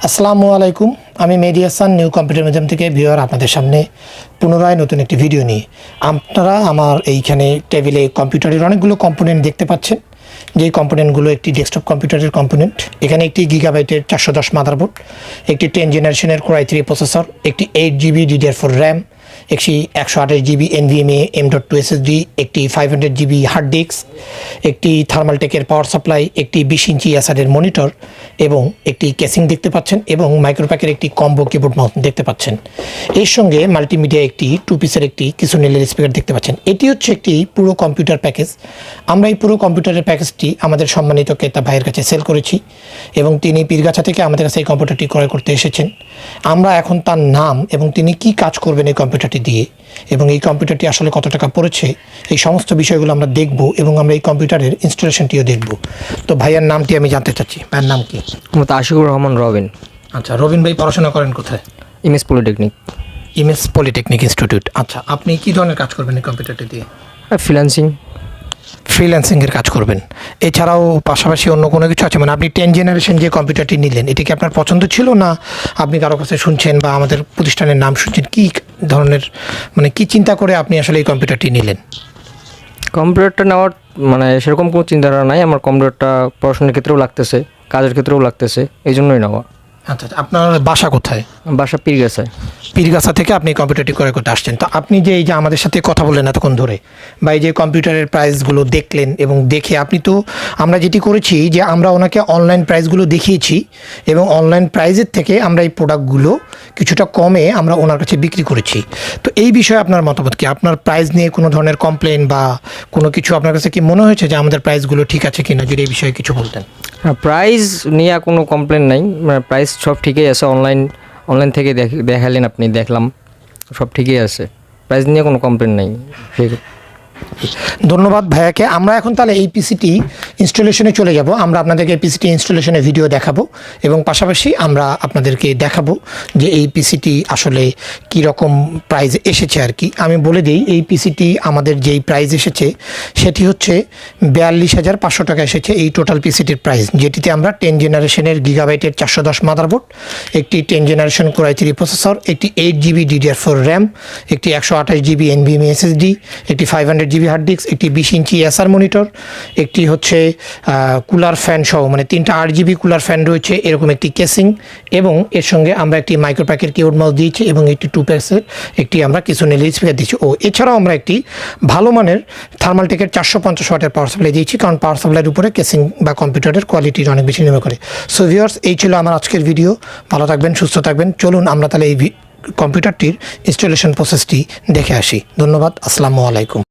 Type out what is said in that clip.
আসসালামু আলাইকুম। আমি মেহেদী হাসান নিউ কম্পিউটার মিউজিয়াম থেকে ভিউয়ার আপনাদের সামনে পুনরায় নতুন একটি ভিডিও নিয়ে। আপনারা আমার এইখানে টেবিলে কম্পিউটারের অনেকগুলো কম্পোনেন্ট দেখতে পাচ্ছেন। যেই কম্পোনেন্টগুলো একটি ডেস্কটপ কম্পিউটারের কম্পোনেন্ট। এখানে একটি গিগাবাইটের 410 মাদারবোর্ড, একটি 10 জেনারেশনের কোর i3 প্রসেসর, একটি 8GB DDR4 র্যাম, একটি 128GB NVMe M.2 SSD, একটি 500GB হার্ড ডিস্ক, একটি থার্মালটেকের পাওয়ার সাপ্লাই, একটি 20 ইঞ্চি এসারের মনিটর এবং একটি কেসিং দেখতে পাচ্ছেন এবং মাইক্রোপ্যাকের একটি কম্বো কিবোর্ড মাউস দেখতে পাচ্ছেন। এর সঙ্গে মাল্টিমিডিয়া একটি 2 পিসের একটি কিছু নেলের স্পিকার দেখতে পাচ্ছেন। এটি হচ্ছে একটি পুরো কম্পিউটার প্যাকেজ। আমরা এই পুরো কম্পিউটারের প্যাকেজটি আমাদের সম্মানিত ক্রেতা ভাইয়ের কাছে সেল করেছি এবং তিনি পীরগাছা থেকে আমাদের কাছে এই কম্পিউটারটি ক্রয় করতে এসেছেন। আমরা এখন তার নাম এবং তিনি কি কাজ করবেন এই কম্পিউটারটি দিয়ে এবং এই কম্পিউটারটি আসলে কত টাকা পড়েছে এই সমস্ত বিষয়গুলো আমরা দেখব এবং আমরা এই কম্পিউটারের ইনস্টলেশনটিও দেখব। তো ভাইয়ার নামটি আমি জানতে চাচ্ছি। ভাইয়ের নাম কি? আশিকুর রহমান রবিন। আচ্ছা, রবিন ভাই পড়াশোনা করেন কোথায়? Image polytechnic. Image polytechnic institute. আচ্ছা, আপনি কি ধরনের কাজ করবেন এই কম্পিউটারটি দিয়ে? ফ্রিল্যান্সিংয়ের কাজ করবেন। এছাড়াও পাশাপাশি অন্য কোনো কিছু আছে? মানে আপনি 10 জেনারেশন যে কম্পিউটারটি নিলেন এটি কি আপনার পছন্দ ছিল, না আপনি কারো কাছে শুনছেন বা আমাদের প্রতিষ্ঠানের নাম শুনছেন? কী ধরনের মানে কী চিন্তা করে আপনি আসলে এই কম্পিউটারটি নিলেন? কম্পিউটারটা নেওয়ার মানে সেরকম কোনো চিন্তাধারা নাই। আমার কম্পিউটারটা পড়াশোনার ক্ষেত্রেও লাগতেছে, কাজের ক্ষেত্রেও লাগতেছে, এই জন্যই নেওয়া। আচ্ছা, আপনার বাসা কোথায়? বাসা পীরগাছায়। পীরগাছা থেকে আপনি কম্পিউটারটি ক্রয় করতে আসছেন। তো আপনি যে এই যে আমাদের সাথে কথা বললেন এতক্ষণ ধরে বা এই যে কম্পিউটারের প্রাইসগুলো দেখলেন এবং দেখে আপনি তো আমরা যেটি করেছি যে আমরা ওনাকে অনলাইন প্রাইসগুলো দেখিয়েছি এবং অনলাইন প্রাইসের থেকে আমরা এই প্রোডাক্টগুলো কিছুটা কমে আমরা ওনার কাছে বিক্রি করেছি। তো এই বিষয়ে আপনার মতামত কি? আপনার প্রাইস নিয়ে কোনো ধরনের কমপ্লেন বা কোনো কিছু আপনার কাছে কি মনে হয়েছে যে আমাদের প্রাইসগুলো ঠিক আছে কিনা, যদি এই বিষয়ে কিছু বলতেন? হ্যাঁ, প্রাইস নিয়ে কোনো কমপ্লেন নাই। মানে প্রাইস সব ঠিকই আছে। অনলাইন থেকে দেখালেন আপনি, দেখলাম সব ঠিকই আছে। প্রাইস নিয়ে কোনো কমপ্লেন নাই। ধন্যবাদ ভাইয়াকে। আমরা এখন তাহলে এই পিসিটি ইনস্টলেশনে চলে যাব। আমরা আপনাদেরকে পিসিটি ইনস্টলেশনের ভিডিও দেখাবো এবং পাশাপাশি আমরা আপনাদেরকে দেখাবো যে এই পিসিটি আসলে কী রকম প্রাইস এসেছে আর কি। আমি বলে দিই, এই পিসিটি আমাদের যেই প্রাইস এসেছে সেটি হচ্ছে 42,500 টাকা এসেছে এই টোটাল পিসিটির প্রাইস, যেটিতে আমরা 10 জেনারেশনের গিগাবাইটের 410 মাদারবোর্ড, একটি 10 জেনারেশন কোর i3 প্রসেসর, একটি 8GB DDR4 র্যাম, একটি 128GB NVMe SSD, একটি 500GB হার্ড ডিস্ক, একটি 20 ইঞ্চি এসআর মনিটর, একটি হচ্ছে কুলার ফ্যান সহ মানে 3টা 8GB কুলার ফ্যান রয়েছে এরকম একটি কেসিং এবং এর সঙ্গে আমরা একটি মাইক্রোপ্যাকের কিবোর্ড মাউস দিয়েছি এবং একটি 2 পিসের একটি আমরা কিছু নেলের স্পিকার দিয়েছি। এছাড়াও আমরা একটি ভালো মানের থার্মালটেকের 450 ওয়াটের পাওয়ার সাপ্লাই দিয়েছি, কারণ পাওয়ার সাপ্লাইয়ের উপরে কেসিং বা কম্পিউটারের কোয়ালিটির অনেক বেশি নির্ভর করে। সো ভিউয়ার্স, এই ছিল আমার আজকের ভিডিও। ভালো থাকবেন, সুস্থ থাকবেন। চলুন আমরা তাহলে এই কম্পিউটারটির ইনস্টলেশন প্রসেসটি দেখে আসি। ধন্যবাদ। আসসালামু আলাইকুম।